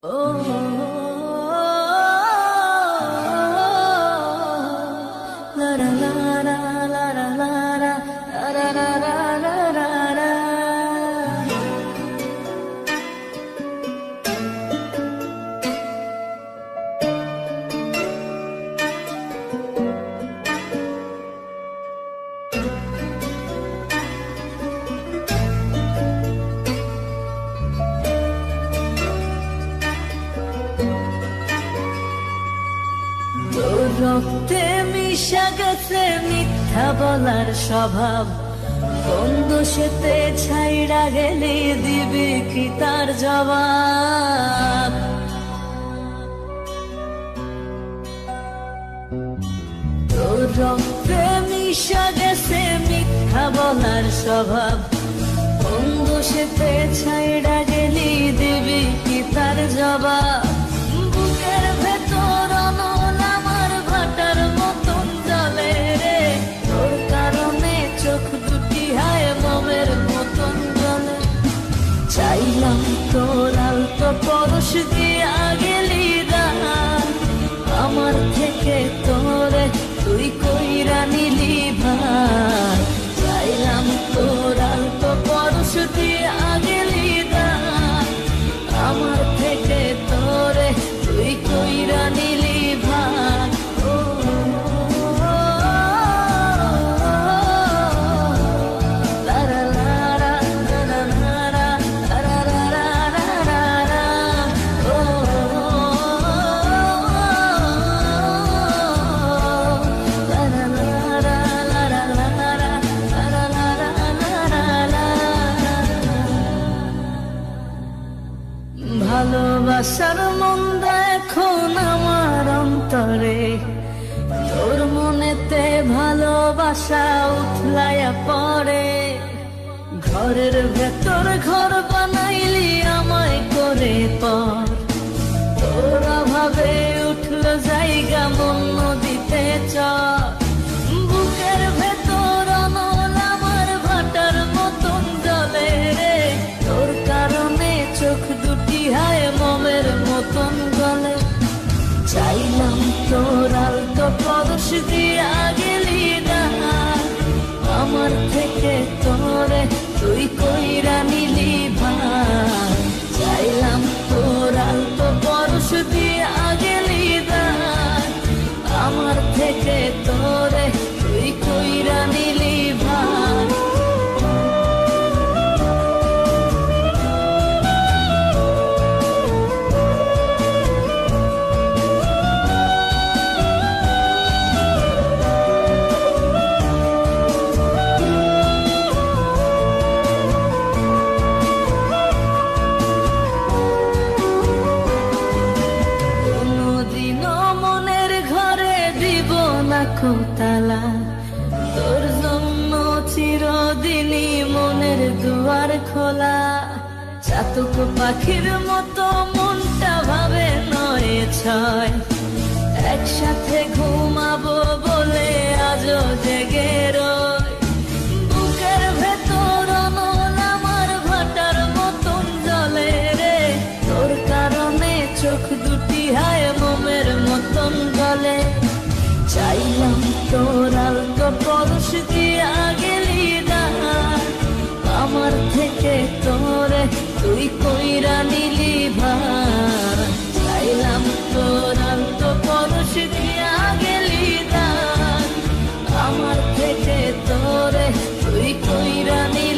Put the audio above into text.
Oh, la la la la la la la la la la la la la. তোর রক্তে মিশা গেছে মিথ্যা বলার স্বভাব, কোন দোষেতে ছাইড়া গেলে দিবি কি তার জবাব? তোর রক্তে মিশা গেছে মিথ্যা বলার স্বভাব, কোন দোষেতে ছাইড়া গেলি দিবি কি তার জবাব? বুকের ভেতর অনল আমার ভাটার মতন জ্বলে রে, তোর কারণে চোখ দুটি হায় মোমের মতন জ্বলে। চাইলাম তোর আলতো পরশ দিয়া গেলি দানা, আমার থেকে তোরে তুই কইরা নিলি ভাই। চাইলাম তোর আলতো পরশ দিয়া গেলি দানা, আমার থেকে তোরে তুই কইরা নিলি ভাই। ও লারা লারা লারা লারা লারা লারা লারা, ও লারা লারা লারা লারা লারা লারা। ভালোবাসার মন্দ এখন আমার অন্তরে, তোর মনেতে ভালোবাসা উথলাইয়া পড়ে। ঘরের ভেতর ঘর বানাইলি আমায় করে পর, তোর অভাবে উঠল জায়গা মন নদীতে চর। বুকের ভেতর অনল আমার ভাটার মতন জ্বলে রে, তোর কারণে চোখ দুটি হায় মোমের মতন গলে। চাইলাম তোর আলতো পরশ দিয়া গেলি না, আমার থেকে তোরে তুই কইরা নিলি ভাই। চাইলাম তোর আলতো পরশ দিয়া গেলি না, আমার থেকে তোরে তুই কইরা নিলি ভাই। তালা তোর জন্য চিরদিনই মনের দুয়ার খোলা। চাতক পাখির মতো মনটা ভাবে নয় ছয়, একসাথে ঘুমাবো বলে আজও জেগে রয়। বুকের ভেতর অনল আমার ভাটার মতন জ্বলে রে, তোর কারণে চোখ দুটি হায় মোমের মতন গলে। চাইলাম তোর আলতো পরশ দিয়া গেলি না, আমার থেকে তোরে তুই কইরা নিলি ভাই। চাইলাম তোর আলতো পরশ দিয়া গেলি না, আমার থেকে তোরে তুই কইরা নিলি।